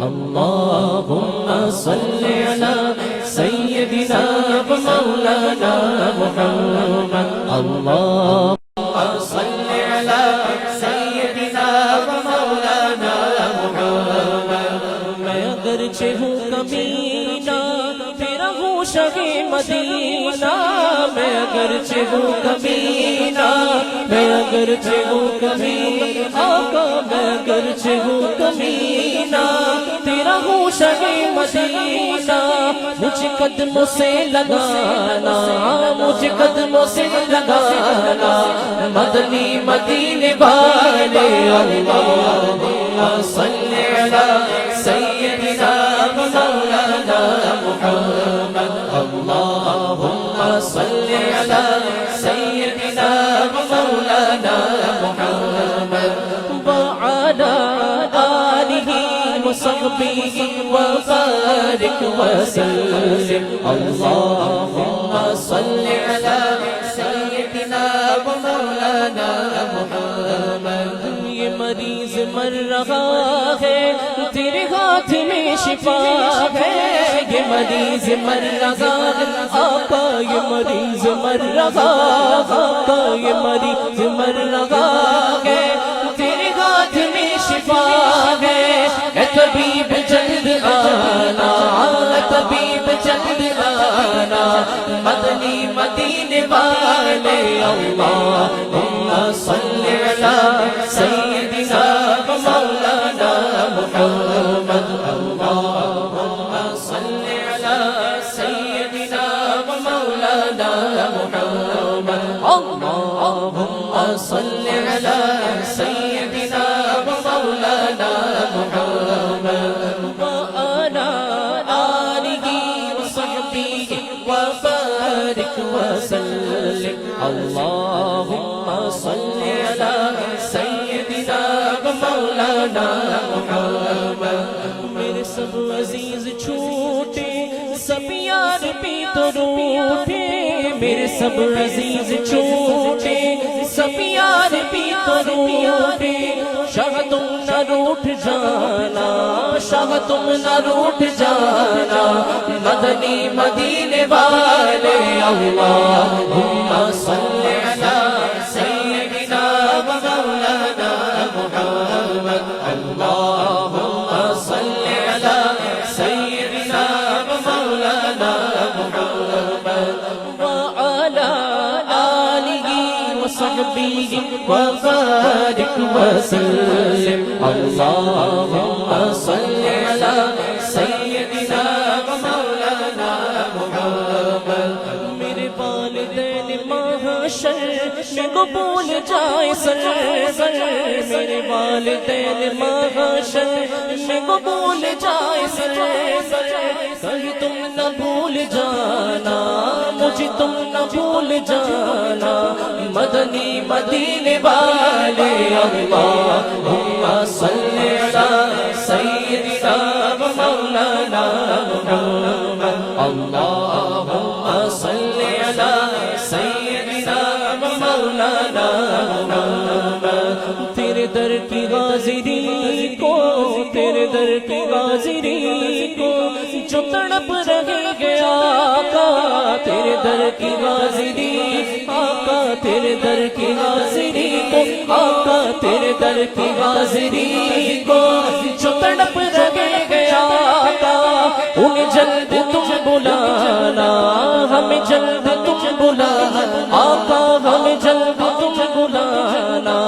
اللهم صل على سيدنا ومولانا محمد اللهم صل على سيدنا ومولانا محمد میں اگرچہ ہوں کمینہ تیرا ہوں شاہ مدینہ میں اگرچہ ہوں کمینہ میں اگرچہ ہوں کمینہ آقا میں اگرچہ ہوں کمینہ تیرا ہوں شاہ مدینہ مجھے قدموں سے لگانا مجھے قدموں سے لگانا مدنی مدینے والے اللہم صل علی سیدنا مولانا محمد اللہم صل علی سیدنا مولانا محمد وعلی آلہ وصحبہ وبارک وسلم اللہم صل علی سیدنا مولانا محمد یہ مریض مر رہا ہے تیرے ہاتھ میں شفا ہے یہ مریض مر رہا ہے آقا یہ مریض مر رہا آقا یہ مریض مر رہا ہے تیرے ہاتھ میں شفا ہے اے طبیب جلد آنا اے طبیب جلد آنا مدنی مدینے والے اللہم صل علی سیدنا مولانا محمد اللہم صل علی سیدنا مولانا محمد اللہم صل علی سیدنا مولانا محمد وعلی آلہ وصحبہ وبارک وسلم اللہم صل علی سیدنا مولانا محمد میرے سب عزیز چھوٹے سب یار بھی تو روٹے میرے سب عزیز چھوٹے سب یار بھی تو روٹے شاہ تم نہ روٹ جانا شاہ تم نہ روٹ جانا مدنی مدینے والے اللہم صل علی سیدنا مولانا محمد اللہم صل علی سیدنا مولانا محمد وعلی آلہ وصحبہ وبارک وسلم اللہم صل علی سیدنا مولانا محمد میرے والدین محشر میں قبول جائے سر میرے والدین محشر میں قبول جائے سر کہیں تم نہ بھول جانا مجھے تم نہ بھول جانا مدنی مدینے والے اللہم صل علی سیدنا مولانا محمد اللہم صل علی سیدنا مولانا محمد تیرے در کی حاضری کو تیرے در کی حاضری کو جو تڑپ رہے گے آقا تیرے در کی حاضری آقا تیرے در کی حاضری کو آقا تیرے در کی حاضری کو جو تڑپ رہے گے آقا انہیں جلد تم بلانا ہمیں جلد تم بلانا آقا ہمیں جلد تم بلانا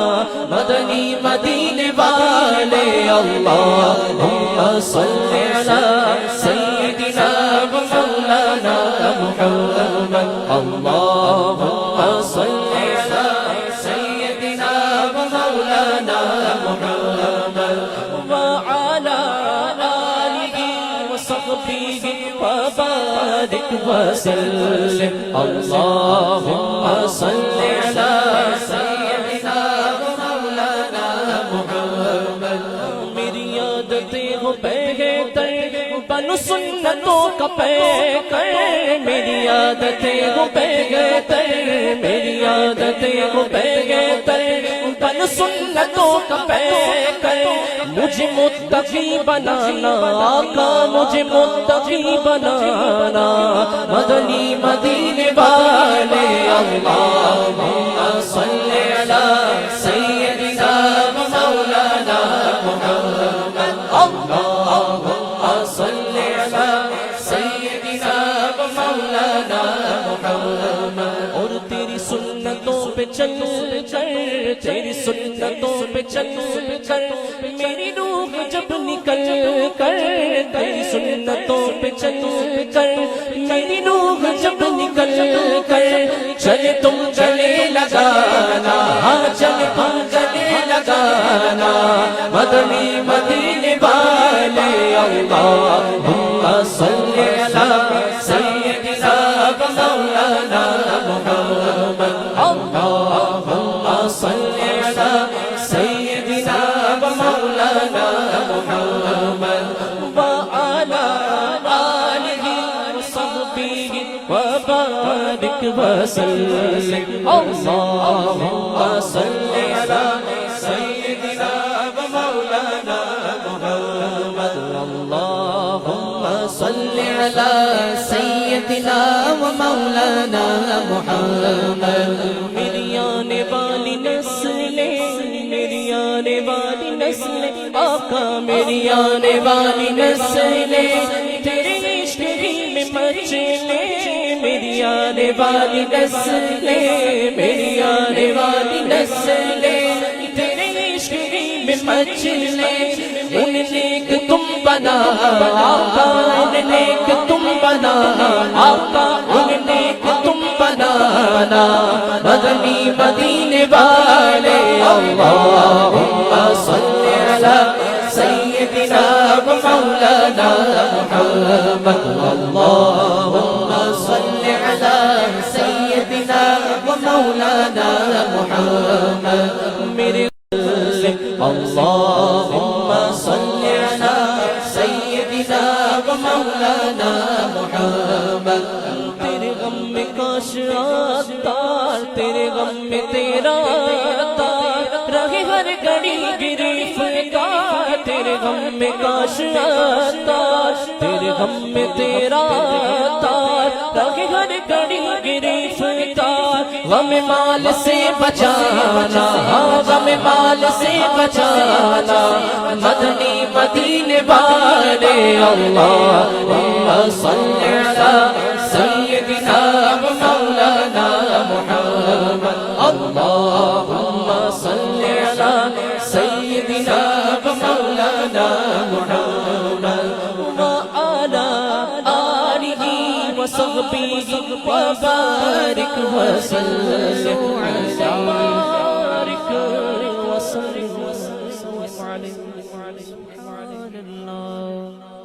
مدنی مدینے والے اللہم صل علی سیدنا مولانا محمد اللہم صل علی سیدنا مولانا محمد وعلی آلہ وصحبہ وبارک وسلم اللہم صل علی سیدنا مولانا محمد میری عادتیں ہو بہتر بنو سنتوں کا پیکر میری عادتیں ہو بہتر میری عادتیں ہو بہتر پل سنتوں کا پیکر مجھے متقی بنانا آقا مجھے متقی بنانا مدنی مدینے والے اللہم صلی علی سیدنا و مولانا محمد اللہم صلی علی سیدنا و مولانا محمد اور تیری سنتوں پہ چل کر تیری سنتوں پہ چل کر میری روح جب نکل کر تیری سنتوں پہ چل کر میری روح جب نکل کر چلے تم گلے لگانا ہاں چلے تم گلے لگانا مدنی مدینے والے اللہم صلی علی سیدنا و مولانا محمد اللہم صلی علی سیدنا و مولانا محمد وعلی آلہ وصحبہ وبارک وسلم اللہم صلی علی سیدنا و مولانا محمد اللہم صلی علی سیدنا و مولانا محمد میری آنے والی نسلیں میری آنے والی نسلیں آقا میری آنے والی نسلیں تیرے عشق ہی میں مچلیں میری آنے والی نسلیں میری آنے والی نسلیں تیرے عشق ہی میں مچلیں ان نیک تم بنا آقا ان نیک تم بنا آقا ان نیک تم بنانا مدنی مدینے والے اللہم صلی علی سیدنا و مولانا محمد اللہم صلی علی سیدنا و مولانا محمد میرے اللہم صلی علی سیدنا و مولانا محمد تیرے غم میں کاش آتار تیرے غم میں تیرا تار رہے ہر گھڑی گرفتار تیرے غم میں کاش آتار تیرے غم میں تیرا تار رہے ہر گھڑی گرفتار غم مال سے بچانا غم مال سے بچانا مدنی مدینے والے اللہم صلی علی سیدنا و مولانا محمد اللہم صلی علی سیدنا و مولانا محمد وعلی آلہ وصحبہ وبارک وسلم وبارک وسلم علیہ سبحان اللہ